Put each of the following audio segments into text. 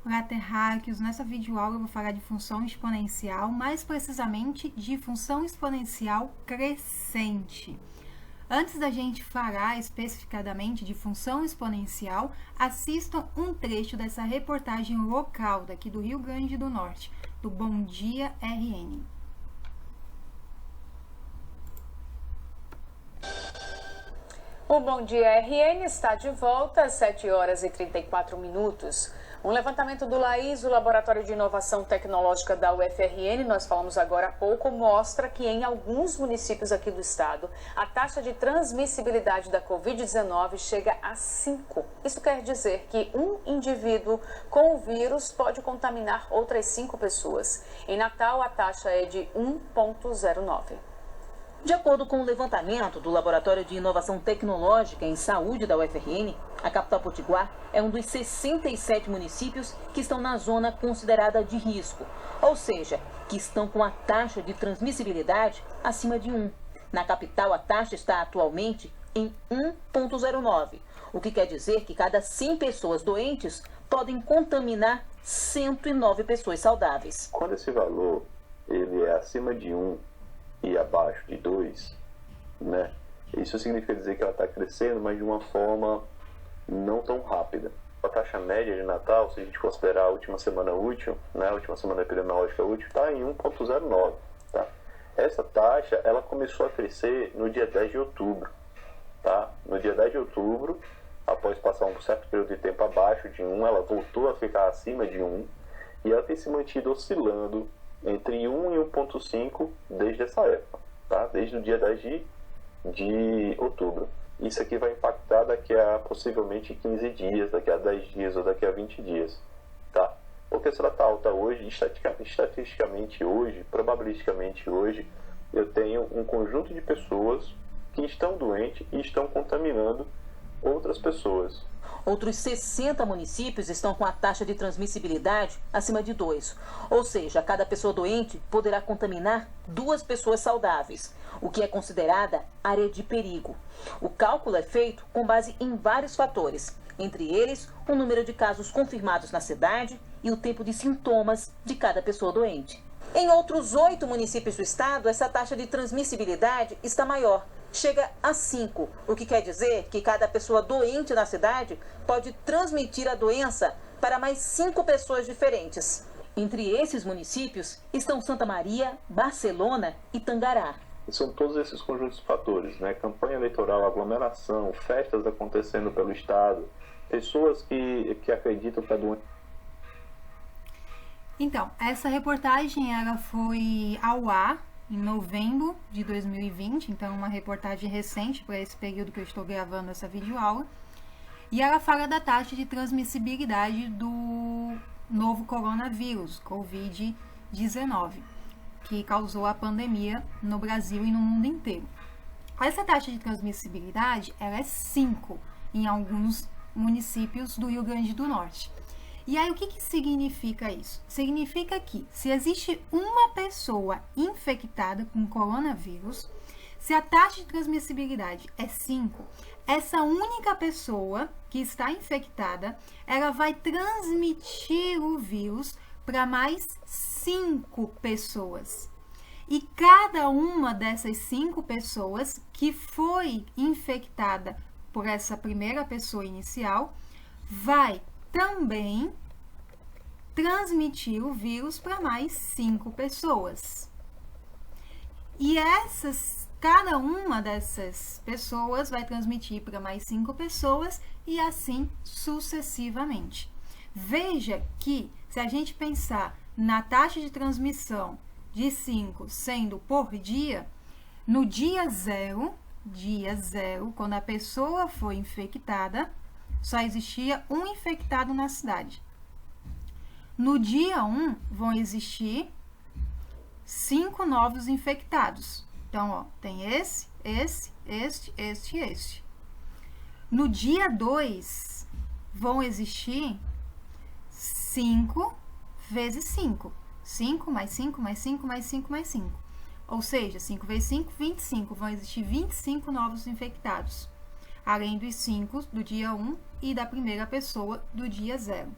Olá, terráqueos! Nessa videoaula eu vou falar de função exponencial, mais precisamente de função exponencial crescente. Antes da gente falar especificadamente de função exponencial, assistam um trecho dessa reportagem local daqui do Rio Grande do Norte, do Bom Dia RN. O Bom Dia RN está de volta às 7 horas e 34 minutos. Um levantamento do LAIS, o Laboratório de Inovação Tecnológica da UFRN, nós falamos agora há pouco, mostra que em alguns municípios aqui do estado, a taxa de transmissibilidade da Covid-19 chega a 5. Isso quer dizer que um indivíduo com o vírus pode contaminar outras 5 pessoas. Em Natal, a taxa é de 1,09. De acordo com o levantamento do Laboratório de Inovação Tecnológica em Saúde da UFRN, a capital potiguar é um dos 67 municípios que estão na zona considerada de risco, ou seja, que estão com a taxa de transmissibilidade acima de 1. Na capital, a taxa está atualmente em 1,09, o que quer dizer que cada 100 pessoas doentes podem contaminar 109 pessoas saudáveis. Quando esse valor ele é acima de 1, e abaixo de 2, né? Isso significa dizer que ela está crescendo, mas de uma forma não tão rápida. A taxa média de Natal, se a gente considerar a última semana útil, né, a última semana epidemiológica útil, está em 1,09. Tá? Essa taxa ela começou a crescer no dia 10 de outubro. Tá? No dia 10 de outubro, após passar um certo período de tempo abaixo de 1, ela voltou a ficar acima de 1 e ela tem se mantido oscilando entre 1 e 1,5 desde essa época, tá? Desde o dia 10 de outubro. Isso aqui vai impactar daqui a possivelmente 15 dias, daqui a 10 dias ou daqui a 20 dias. Tá? Porque se ela está alta hoje, estatisticamente hoje, probabilisticamente hoje, eu tenho um conjunto de pessoas que estão doentes e estão contaminando outras pessoas. Outros 60 municípios estão com a taxa de transmissibilidade acima de 2. Ou seja, cada pessoa doente poderá contaminar 2 pessoas saudáveis, o que é considerada área de perigo. O cálculo é feito com base em vários fatores, entre eles o número de casos confirmados na cidade e o tempo de sintomas de cada pessoa doente. Em outros 8 municípios do estado, essa taxa de transmissibilidade está maior. Chega a 5, o que quer dizer que cada pessoa doente na cidade pode transmitir a doença para mais 5 pessoas diferentes. Entre esses municípios estão Santa Maria, Barcelona e Tangará. São todos esses conjuntos de fatores, né? Campanha eleitoral, aglomeração, festas acontecendo pelo estado, pessoas que acreditam que a doença... Então, essa reportagem ela foi ao ar em novembro de 2020, então uma reportagem recente para esse período que eu estou gravando essa videoaula, e ela fala da taxa de transmissibilidade do novo coronavírus, Covid-19, que causou a pandemia no Brasil e no mundo inteiro. Essa taxa de transmissibilidade ela é 5 em alguns municípios do Rio Grande do Norte. E aí, o que significa isso? Significa que se existe uma pessoa infectada com coronavírus, se a taxa de transmissibilidade é 5, essa única pessoa que está infectada, ela vai transmitir o vírus para mais 5 pessoas. E cada uma dessas 5 pessoas que foi infectada por essa primeira pessoa inicial, vai também transmitir o vírus para mais 5 pessoas. E cada uma dessas pessoas vai transmitir para mais 5 pessoas e assim sucessivamente. Veja que, se a gente pensar na taxa de transmissão de 5 sendo por dia, no dia zero, quando a pessoa foi infectada, só existia um infectado na cidade. No dia 1, vão existir 5 novos infectados. Então, ó, tem este. No dia 2, vão existir 5 vezes 5. 5 mais 5 mais 5 mais 5 mais 5. Ou seja, 5 vezes 5, 25. Vão existir 25 novos infectados. Além dos 5 do dia 1 e da primeira pessoa do dia 0.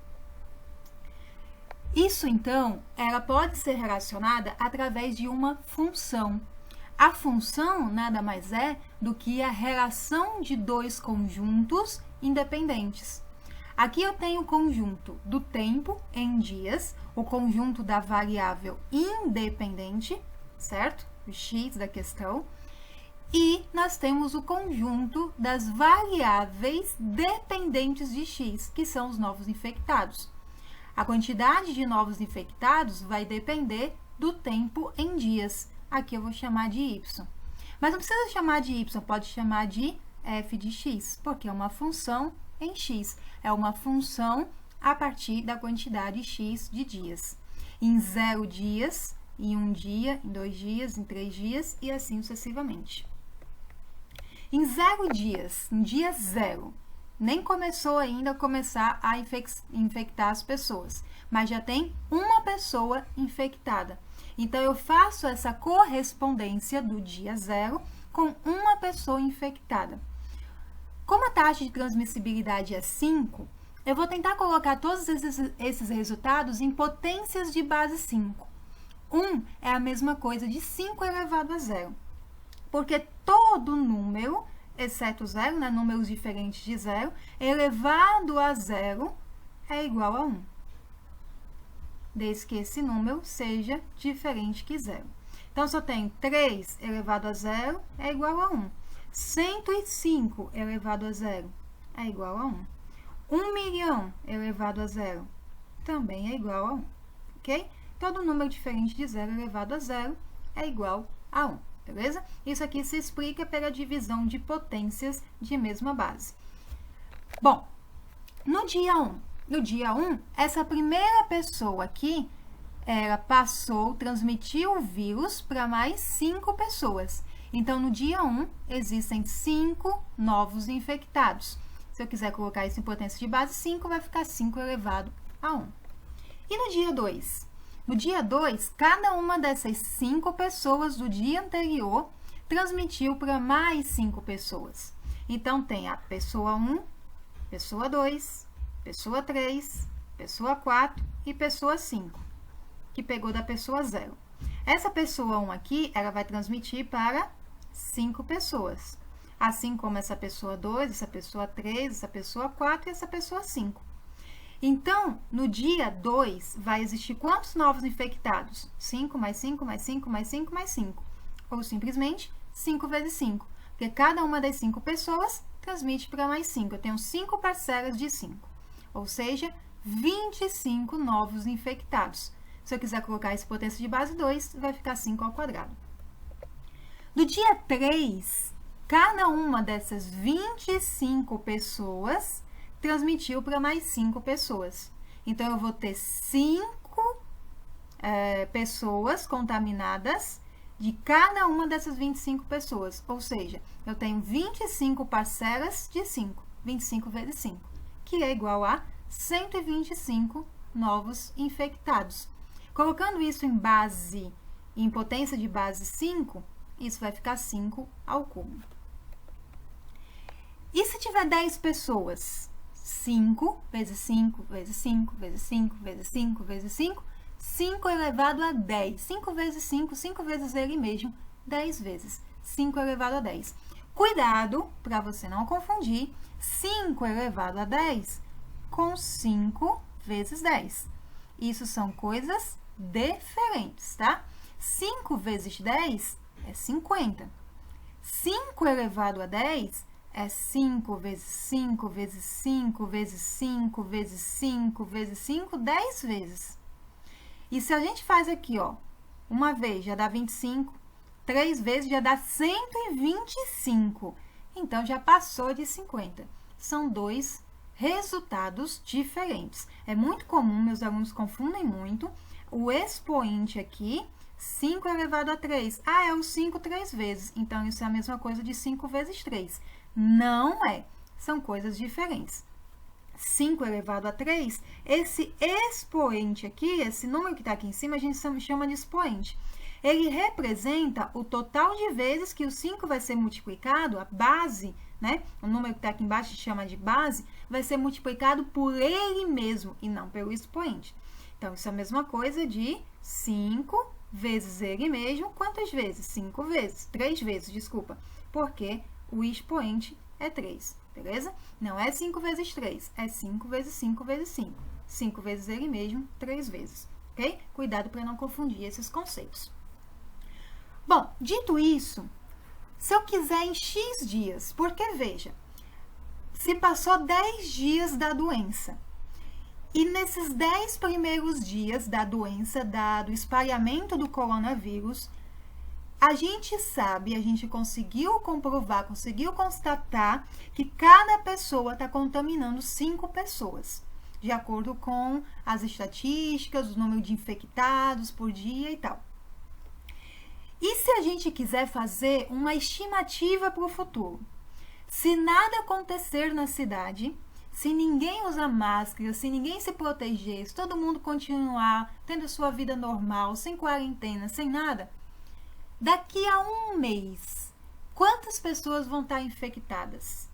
Isso, então, ela pode ser relacionada através de uma função. A função nada mais é do que a relação de dois conjuntos independentes. Aqui eu tenho o conjunto do tempo em dias, o conjunto da variável independente, certo? O x da questão. E nós temos o conjunto das variáveis dependentes de x, que são os novos infectados. A quantidade de novos infectados vai depender do tempo em dias. Aqui eu vou chamar de y. Mas não precisa chamar de y, pode chamar de f de x, porque é uma função em x. É uma função a partir da quantidade x de dias. Em 0 dias, em 1 dia, em 2 dias, em 3 dias e assim sucessivamente. Em 0 dias, no dia 0, nem começou ainda a começar a infectar as pessoas, mas já tem uma pessoa infectada. Então, eu faço essa correspondência do dia 0 com uma pessoa infectada. Como a taxa de transmissibilidade é 5, eu vou tentar colocar todos esses resultados em potências de base 5. 1 é a mesma coisa de 5 elevado a 0, porque todo número, exceto 0, né, números diferentes de 0, elevado a 0 é igual a 1. Desde que esse número seja diferente que 0. Então, se eu tenho 3 elevado a 0 é igual a 1. 105 elevado a 0 é igual a 1. 1 milhão elevado a 0 também é igual a 1. Ok? Todo número diferente de 0 elevado a 0 é igual a 1. Beleza? Isso aqui se explica pela divisão de potências de mesma base. Bom, no dia 1, essa primeira pessoa aqui, ela transmitiu o vírus para mais 5 pessoas. Então, no dia 1, existem 5 novos infectados. Se eu quiser colocar isso em potência de base 5, vai ficar 5 elevado a 1. E no dia 2? No dia 2, cada uma dessas 5 pessoas do dia anterior transmitiu para mais 5 pessoas. Então, tem a pessoa 1, pessoa 2, pessoa 3, pessoa 4 e pessoa 5, que pegou da pessoa 0. Essa pessoa 1 aqui, ela vai transmitir para 5 pessoas. Assim como essa pessoa 2, essa pessoa 3, essa pessoa 4 e essa pessoa 5. Então, no dia 2, vai existir quantos novos infectados? 5 mais 5 mais 5 mais 5 mais 5. Ou simplesmente 5 vezes 5. Porque cada uma das 5 pessoas transmite para mais 5. Eu tenho 5 parcelas de 5. Ou seja, 25 novos infectados. Se eu quiser colocar essa potência de base 2, vai ficar 5 ao quadrado. No dia 3, cada uma dessas 25 pessoas transmitiu para mais 5 pessoas. Então, eu vou ter 5 pessoas contaminadas de cada uma dessas 25 pessoas. Ou seja, eu tenho 25 parcelas de 5. 25 vezes 5, que é igual a 125 novos infectados. Colocando isso em potência de base 5, isso vai ficar 5 ao cubo. E se tiver 10 pessoas? 5 vezes 5 vezes 5 vezes 5 vezes 5 vezes 5, 5 elevado a 10. 5 vezes 5, 5 vezes ele mesmo, 10 vezes. 5 elevado a 10. Cuidado para você não confundir 5 elevado a 10 com 5 vezes 10. Isso são coisas diferentes, tá? 5 vezes 10 é 50. 5 elevado a 10 é 5 vezes 5 vezes 5 vezes 5 vezes 5 vezes 5, 10 vezes. E se a gente faz aqui, ó, uma vez já dá 25, 3 vezes já dá 125. Então, já passou de 50. São 2 resultados diferentes. É muito comum, meus alunos confundem muito, o expoente aqui, 5 elevado a 3. Ah, é o 5 3 vezes. Então, isso é a mesma coisa de 5 vezes 3. Não é. São coisas diferentes. 5 elevado a 3, esse expoente aqui, esse número que está aqui em cima, a gente chama de expoente. Ele representa o total de vezes que o 5 vai ser multiplicado, a base né? O número que está aqui embaixo se chama de base, vai ser multiplicado por ele mesmo e não pelo expoente. Então, isso é a mesma coisa de 5 vezes ele mesmo. Quantas vezes? 5 vezes. 3 vezes, desculpa. Porque o expoente é 3, beleza? Não é 5 vezes 3, é 5 vezes 5 vezes 5. 5 vezes ele mesmo, 3 vezes, ok? Cuidado para não confundir esses conceitos. Bom, dito isso, se eu quiser em X dias, porque veja, se passou 10 dias da doença, e nesses 10 primeiros dias da doença, do espalhamento do coronavírus, a gente sabe, a gente conseguiu comprovar, conseguiu constatar que cada pessoa está contaminando 5 pessoas, de acordo com as estatísticas, o número de infectados por dia e tal. E se a gente quiser fazer uma estimativa para o futuro? Se nada acontecer na cidade, se ninguém usar máscara, se ninguém se proteger, se todo mundo continuar tendo sua vida normal, sem quarentena, sem nada, daqui a um mês, quantas pessoas vão estar infectadas?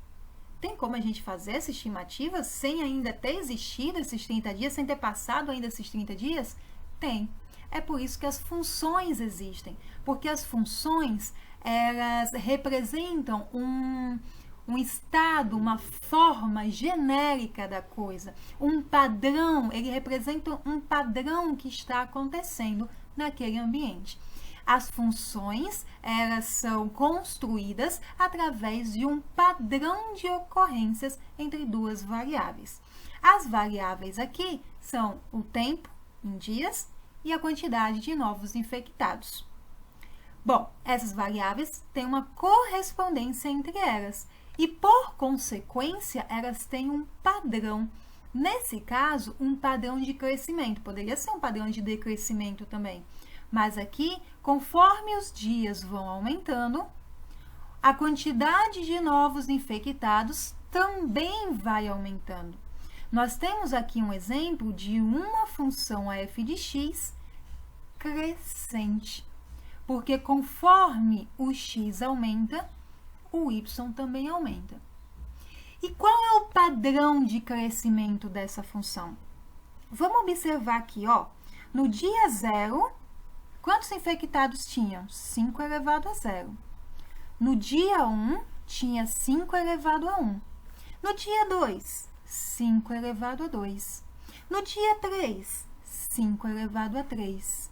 Tem como a gente fazer essa estimativa sem ainda ter existido esses 30 dias, sem ter passado ainda esses 30 dias? Tem. É por isso que as funções existem, porque as funções, elas representam um estado, uma forma genérica da coisa, um padrão, ele representa um padrão que está acontecendo naquele ambiente. As funções, elas são construídas através de um padrão de ocorrências entre duas variáveis. As variáveis aqui são o tempo, em dias, e a quantidade de novos infectados. Bom, essas variáveis têm uma correspondência entre elas e, por consequência, elas têm um padrão. Nesse caso, um padrão de crescimento. Poderia ser um padrão de decrescimento também. Mas aqui, conforme os dias vão aumentando, a quantidade de novos infectados também vai aumentando. Nós temos aqui um exemplo de uma função f de x crescente, porque conforme o x aumenta, o y também aumenta. E qual é o padrão de crescimento dessa função? Vamos observar aqui, ó, no dia 0, quantos infectados tinham? 5 elevado a 0. No dia 1, tinha 5 elevado a 1. No dia 2, 5 elevado a 2. No dia 3, 5 elevado a 3.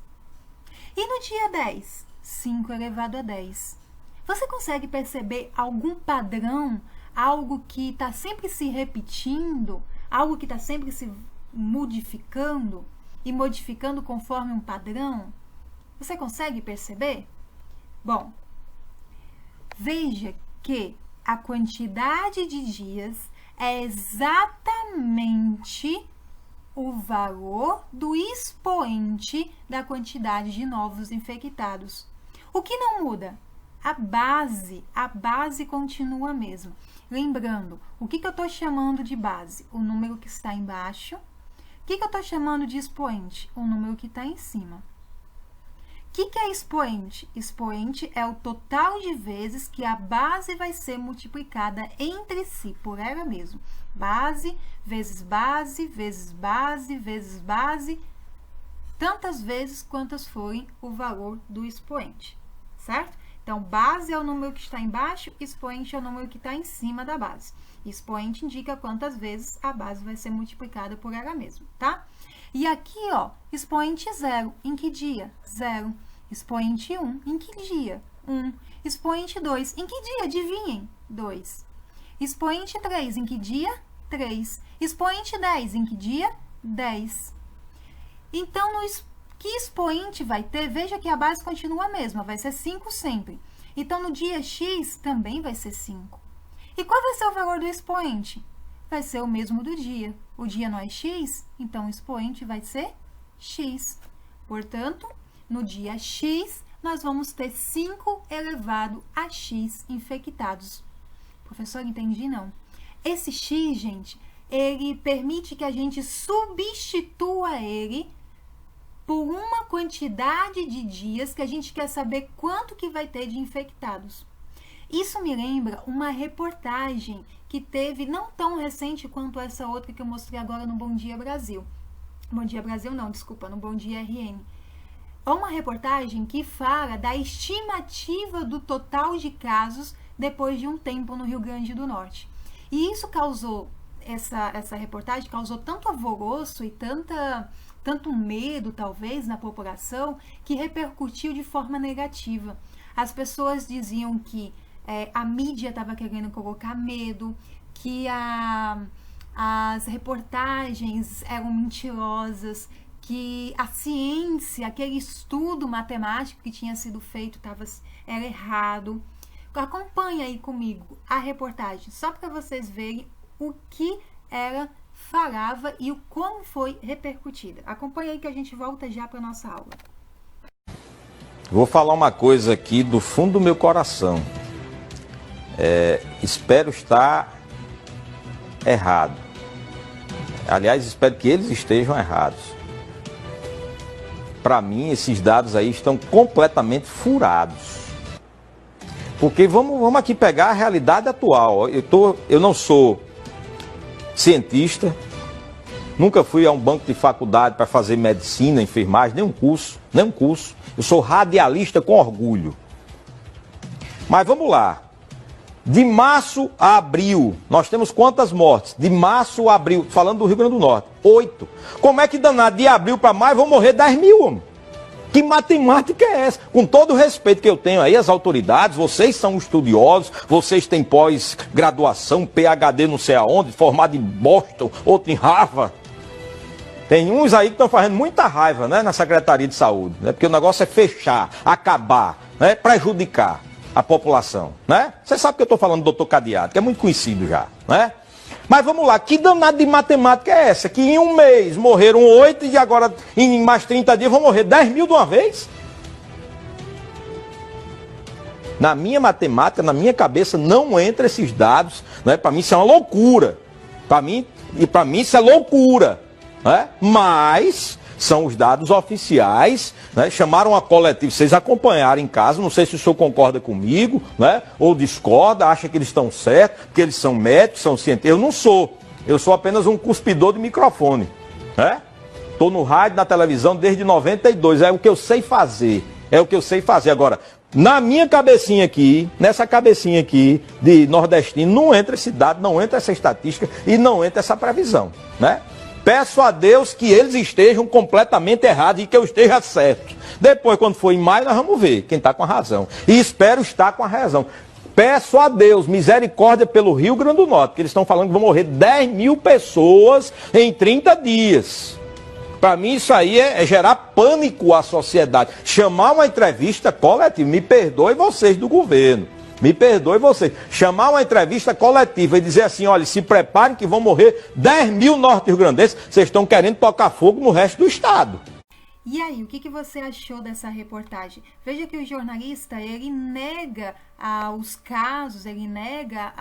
E no dia 10, 5 elevado a 10. Você consegue perceber algum padrão, algo que está sempre se repetindo, algo que está sempre se modificando e modificando conforme um padrão? Você consegue perceber? Bom, veja que a quantidade de dias é exatamente o valor do expoente da quantidade de novos infectados. O que não muda? A base continua a mesma. Lembrando, o que eu estou chamando de base? O número que está embaixo. O que eu estou chamando de expoente? O número que está em cima. O que é expoente? Expoente é o total de vezes que a base vai ser multiplicada entre si, por ela mesma. Base, vezes base, vezes base, vezes base, tantas vezes quantas forem o valor do expoente, certo? Então, base é o número que está embaixo, expoente é o número que está em cima da base. Expoente indica quantas vezes a base vai ser multiplicada por ela mesma, tá? E aqui, ó, expoente 0, em que dia? 0. Expoente 1, em que dia? 1. Expoente 2, em que dia? Adivinhem? 2. Expoente 3, em que dia? 3. Expoente 10, em que dia? 10. Então, que expoente vai ter? Veja que a base continua a mesma, vai ser 5 sempre. Então, no dia x também vai ser 5. E qual vai ser o valor do expoente? Vai ser o mesmo do dia. O dia não é x, então o expoente vai ser x. Portanto, no dia x, nós vamos ter 5 elevado a x infectados. Professor, entendi não. Esse x, gente, ele permite que a gente substitua ele por uma quantidade de dias que a gente quer saber quanto que vai ter de infectados. Isso me lembra uma reportagem que teve, não tão recente quanto essa outra que eu mostrei agora no Bom Dia Brasil. Bom Dia Brasil não, desculpa, no Bom Dia RN. É uma reportagem que fala da estimativa do total de casos depois de um tempo no Rio Grande do Norte. E isso causou, essa reportagem causou tanto alvoroço e tanto medo, talvez, na população, que repercutiu de forma negativa. As pessoas diziam que a mídia estava querendo colocar medo, que as reportagens eram mentirosas, que a ciência, aquele estudo matemático que tinha sido feito era errado. Acompanha aí comigo a reportagem, só para vocês verem o que ela falava e o como foi repercutida. Acompanha aí que a gente volta já para nossa aula. Vou falar uma coisa aqui do fundo do meu coração. Espero estar errado. Aliás, espero que eles estejam errados. Para mim, esses dados aí estão completamente furados. Porque vamos aqui pegar a realidade atual. Eu não sou cientista, nunca fui a um banco de faculdade para fazer medicina, enfermagem, nenhum curso. Eu sou radialista com orgulho. Mas vamos lá. De março a abril, nós temos quantas mortes? De março a abril, falando do Rio Grande do Norte, 8. Como é que danado, de abril para maio vão morrer 10 mil, homem? Que matemática é essa? Com todo o respeito que eu tenho aí às autoridades, vocês são estudiosos, vocês têm pós-graduação, PhD não sei aonde, formado em Boston, outro em Harvard. Tem uns aí que estão fazendo muita raiva, né, na Secretaria de Saúde, né? Porque o negócio é fechar, acabar, né, prejudicar a população, né? Você sabe que eu estou falando do doutor Cadeado, que é muito conhecido já, né? Mas vamos lá, que danada de matemática é essa? Que em um mês morreram 8 e agora em mais 30 dias vão morrer 10 mil de uma vez? Na minha matemática, na minha cabeça, não entra esses dados, né? Para mim isso é uma loucura. Para mim isso é loucura, né? Mas são os dados oficiais, né? Chamaram a coletiva, vocês acompanharam em casa, não sei se o senhor concorda comigo, né? Ou discorda, acha que eles estão certos, porque eles são médicos, são cientistas. Eu não sou, eu sou apenas um cuspidor de microfone, né? Estou no rádio, na televisão desde 92, é o que eu sei fazer, Agora, na minha cabecinha aqui, nessa cabecinha aqui de nordestino, não entra esse dado, não entra essa estatística e não entra essa previsão, né? Peço a Deus que eles estejam completamente errados e que eu esteja certo. Depois, quando for em maio, nós vamos ver quem está com a razão. E espero estar com a razão. Peço a Deus misericórdia pelo Rio Grande do Norte, que eles estão falando que vão morrer 10 mil pessoas em 30 dias. Para mim isso aí é gerar pânico à sociedade. Chamar uma entrevista coletiva, me perdoe vocês do governo. Me perdoe você. Chamar uma entrevista coletiva e dizer assim, olha, se preparem que vão morrer 10 mil norte-riograndenses, vocês estão querendo tocar fogo no resto do estado. E aí, o que você achou dessa reportagem? Veja que o jornalista, ele nega os casos, ele nega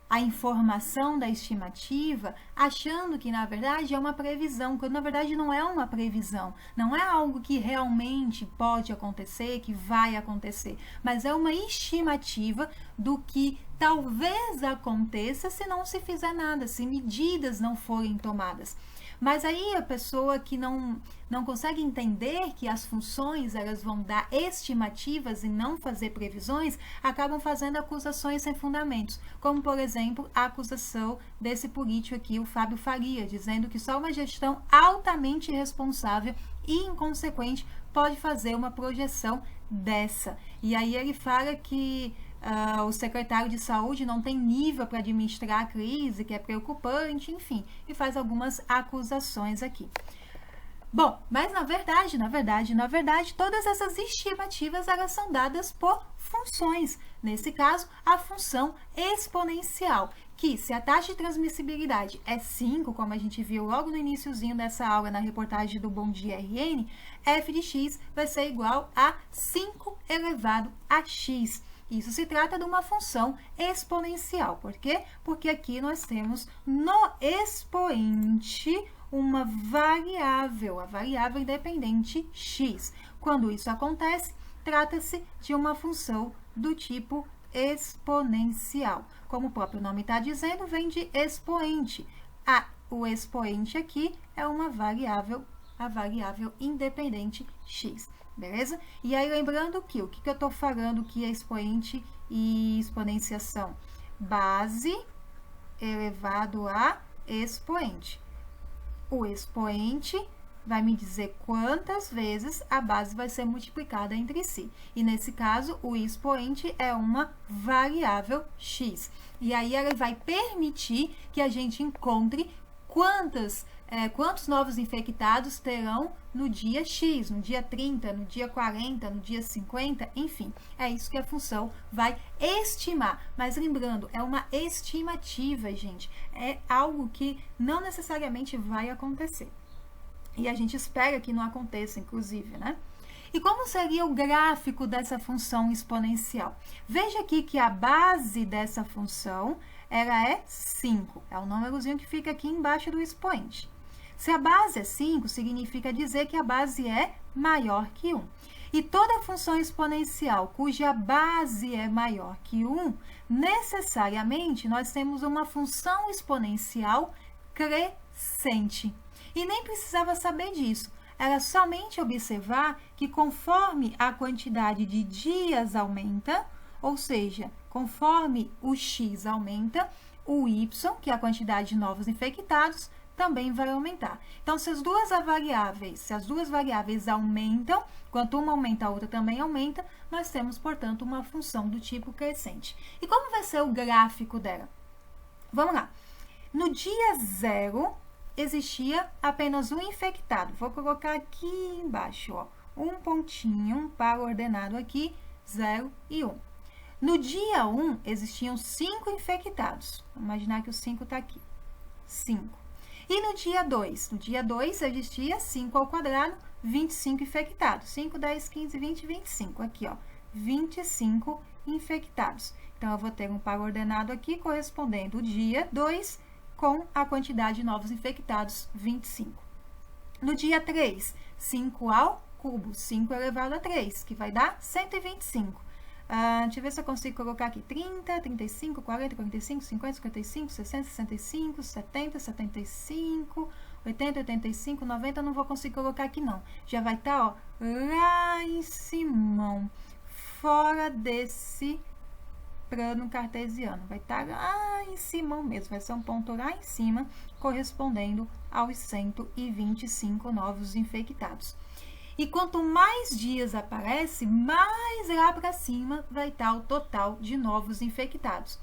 a informação da estimativa, achando que, na verdade, é uma previsão, quando, na verdade, não é uma previsão. Não é algo que realmente pode acontecer, que vai acontecer, mas é uma estimativa do que talvez aconteça se não se fizer nada, se medidas não forem tomadas. Mas aí a pessoa que não consegue entender que as funções elas vão dar estimativas e não fazer previsões, acabam fazendo acusações sem fundamentos, como por exemplo a acusação desse político aqui, o Fábio Faria, dizendo que só uma gestão altamente irresponsável e inconsequente pode fazer uma projeção dessa. E aí ele fala que o secretário de saúde não tem nível para administrar a crise, que é preocupante, enfim, e faz algumas acusações aqui. Bom, mas na verdade, todas essas estimativas elas são dadas por funções. Nesse caso, a função exponencial, que se a taxa de transmissibilidade é 5, como a gente viu logo no iniciozinho dessa aula na reportagem do Bom Dia RN, f de x vai ser igual a 5 elevado a x. Isso se trata de uma função exponencial. Por quê? Porque aqui nós temos no expoente uma variável, a variável independente x. Quando isso acontece, trata-se de uma função do tipo exponencial. Como o próprio nome está dizendo, vem de expoente. O expoente aqui é uma variável, a variável independente x, beleza? E aí, lembrando que o que eu estou falando que é expoente e exponenciação? Base elevado a expoente. O expoente vai me dizer quantas vezes a base vai ser multiplicada entre si. E nesse caso, o expoente é uma variável x. E aí ela vai permitir que a gente encontre quantos novos infectados terão no dia X, no dia 30, no dia 40, no dia 50, enfim. É isso que a função vai estimar. Mas lembrando, é uma estimativa, gente. É algo que não necessariamente vai acontecer. E a gente espera que não aconteça, inclusive, né? E como seria o gráfico dessa função exponencial? Veja aqui que a base dessa função, ela é 5. É o númerozinho que fica aqui embaixo do expoente. Se a base é 5, significa dizer que a base é maior que 1. E toda função exponencial cuja base é maior que 1, necessariamente nós temos uma função exponencial crescente. E nem precisava saber disso. Era somente observar que conforme a quantidade de dias aumenta, ou seja, conforme o x aumenta, o y, que é a quantidade de novos infectados, também vai aumentar. Então, se as duas variáveis aumentam, quanto uma aumenta, a outra também aumenta, nós temos, portanto, uma função do tipo crescente. E como vai ser o gráfico dela? Vamos lá. No dia 0, existia apenas um infectado. Vou colocar aqui embaixo, ó, um pontinho, um par ordenado aqui, 0 e 1. No dia 1, existiam 5 infectados. Vamos imaginar que o 5 está aqui. 5. E no dia 2? No dia 2, existia 5 ao quadrado, 25 infectados. 5, 10, 15, 20, 25. Aqui, ó, 25 infectados. Então, eu vou ter um par ordenado aqui, correspondendo o dia 2, com a quantidade de novos infectados, 25. No dia 3, 5 ao cubo, 5 elevado a 3, que vai dar 125. Deixa eu ver se eu consigo colocar aqui 30, 35, 40, 45, 50, 55, 60, 65, 70, 75, 80, 85, 90, eu não vou conseguir colocar aqui não. Já vai estar, ó, lá em cima, fora desse plano cartesiano. Vai estar lá em cima mesmo, vai ser um ponto lá em cima, correspondendo aos 125 novos infectados. E quanto mais dias aparece, mais lá para cima vai estar o total de novos infectados.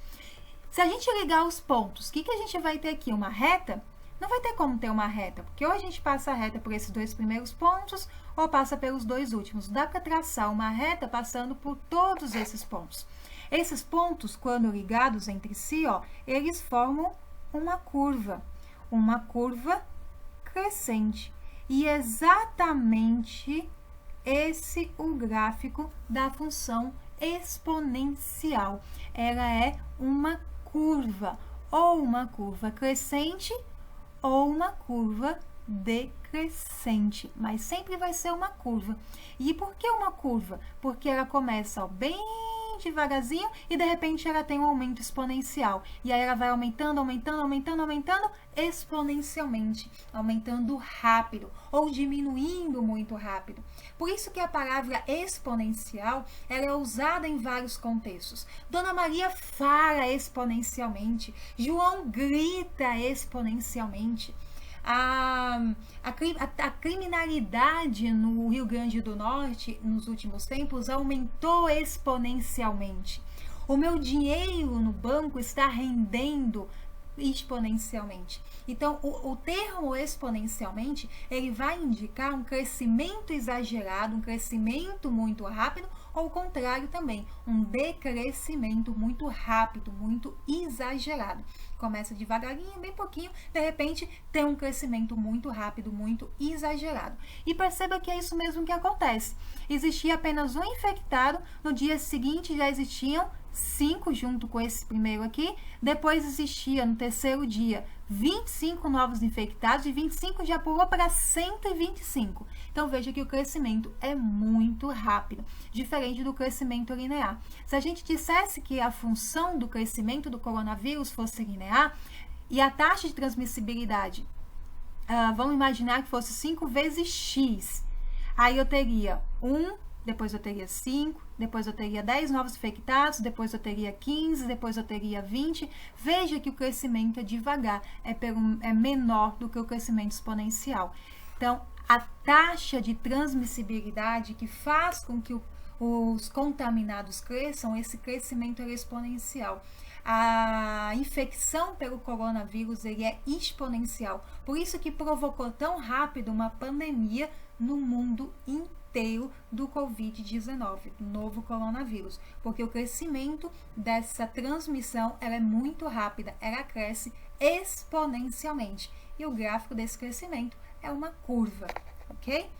Se a gente ligar os pontos, o que a gente vai ter aqui? Uma reta? Não vai ter como ter uma reta, porque ou a gente passa a reta por esses 2 primeiros pontos, ou passa pelos 2 últimos. Dá para traçar uma reta passando por todos esses pontos. Esses pontos, quando ligados entre si, ó, eles formam uma curva crescente. E exatamente esse o gráfico da função exponencial. Ela é uma curva, ou uma curva crescente, ou uma curva decrescente, mas sempre vai ser uma curva. E por que uma curva? Porque ela começa, ó, bem devagarzinho e de repente ela tem um aumento exponencial. E aí ela vai aumentando, exponencialmente, aumentando rápido ou diminuindo muito rápido. Por isso que a palavra exponencial, ela é usada em vários contextos. Dona Maria fala exponencialmente, João grita exponencialmente. A criminalidade no Rio Grande do Norte, nos últimos tempos, aumentou exponencialmente. O meu dinheiro no banco está rendendo exponencialmente. Então, o termo exponencialmente, ele vai indicar um crescimento exagerado, um crescimento muito rápido, ou o contrário também, um decrescimento muito rápido, muito exagerado. Começa devagarinho, bem pouquinho, de repente tem um crescimento muito rápido, muito exagerado. E perceba que é isso mesmo que acontece. Existia apenas um infectado, no dia seguinte já existiam 5 junto com esse primeiro aqui, depois existia no terceiro dia 25 novos infectados e 25 já pulou para 125. Então, veja que o crescimento é muito rápido, diferente do crescimento linear. Se a gente dissesse que a função do crescimento do coronavírus fosse linear e a taxa de transmissibilidade, vamos imaginar que fosse 5 vezes x, aí eu teria 1, depois eu teria 5, depois eu teria 10 novos infectados, depois eu teria 15, depois eu teria 20. Veja que o crescimento é devagar, é menor do que o crescimento exponencial. Então, a taxa de transmissibilidade que faz com que os contaminados cresçam, esse crescimento é exponencial. A infecção pelo coronavírus ele é exponencial. Por isso que provocou tão rápido uma pandemia no mundo inteiro do Covid-19, do novo coronavírus. Porque o crescimento dessa transmissão ela é muito rápida, ela cresce exponencialmente. E o gráfico desse crescimento é uma curva, ok?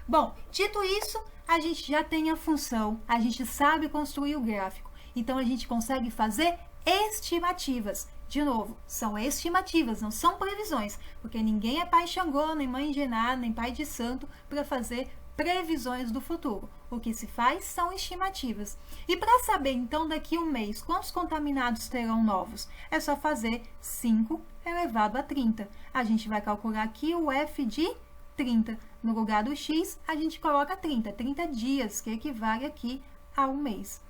Bom, dito isso, a gente já tem a função, a gente sabe construir o gráfico. Então, a gente consegue fazer estimativas. De novo, são estimativas, não são previsões, porque ninguém é pai Xangô, nem mãe de nada, nem pai de santo para fazer previsões do futuro. O que se faz são estimativas. E para saber, então, daqui a um mês, quantos contaminados terão novos? É só fazer 5 elevado a 30. A gente vai calcular aqui o F de 30. No lugar do X, a gente coloca 30. 30 dias, que equivale aqui a um mês.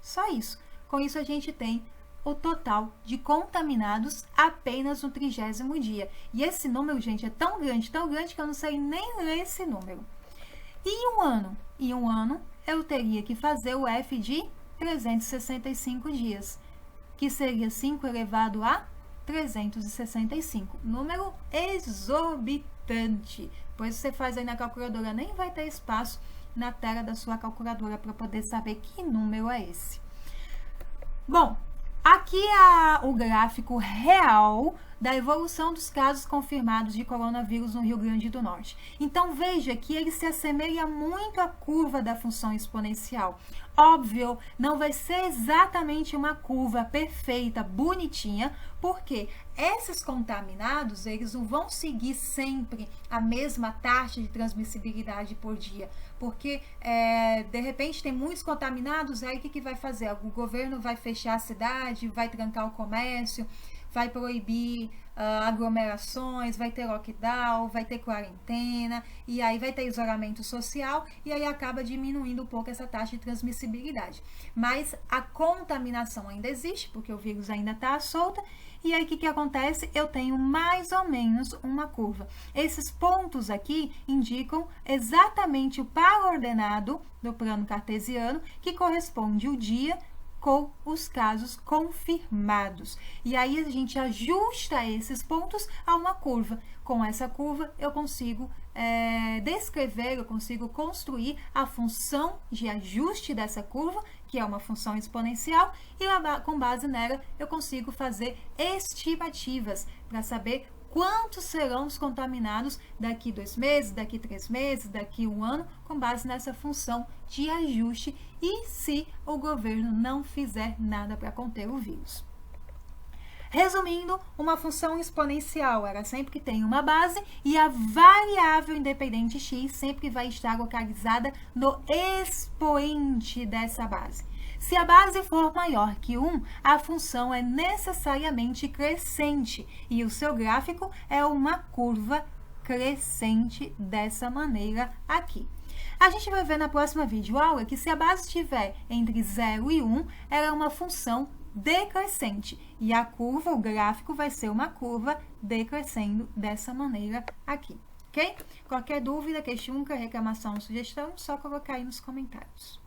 Só isso. Com isso, a gente tem o total de contaminados apenas no 30º dia. E esse número, gente, é tão grande que eu não sei nem ler esse número. E em um ano? Em um ano, eu teria que fazer o F de 365 dias, que seria 5 elevado a 365. Número exorbitante. Pois você faz aí na calculadora, nem vai ter espaço na tela da sua calculadora para poder saber que número é esse. Bom, aqui é o gráfico real da evolução dos casos confirmados de coronavírus no Rio Grande do Norte. Então, veja que ele se assemelha muito à curva da função exponencial. Óbvio, não vai ser exatamente uma curva perfeita, bonitinha, porque esses contaminados, eles não vão seguir sempre a mesma taxa de transmissibilidade por dia, porque de repente tem muitos contaminados, aí o que vai fazer? O governo vai fechar a cidade, vai trancar o comércio, vai proibir aglomerações, vai ter lockdown, vai ter quarentena, e aí vai ter isolamento social, e aí acaba diminuindo um pouco essa taxa de transmissibilidade. Mas a contaminação ainda existe, porque o vírus ainda está solta, e aí o que acontece? Eu tenho mais ou menos uma curva. Esses pontos aqui indicam exatamente o par ordenado do plano cartesiano, que corresponde o dia com os casos confirmados. E aí a gente ajusta esses pontos a uma curva. Com essa curva eu consigo descrever, eu consigo construir a função de ajuste dessa curva, que é uma função exponencial, e com base nela eu consigo fazer estimativas para saber quantos serão os contaminados daqui 2 meses, daqui 3 meses, daqui 1 ano, com base nessa função de ajuste e se o governo não fizer nada para conter o vírus. Resumindo, uma função exponencial, ela sempre que tem uma base e a variável independente x sempre vai estar localizada no expoente dessa base. Se a base for maior que 1, a função é necessariamente crescente e o seu gráfico é uma curva crescente dessa maneira aqui. A gente vai ver na próxima videoaula que se a base estiver entre 0 e 1, ela é uma função decrescente e a curva, o gráfico vai ser uma curva decrescendo dessa maneira aqui, ok? Qualquer dúvida, queixa, reclamação, sugestão, só colocar aí nos comentários.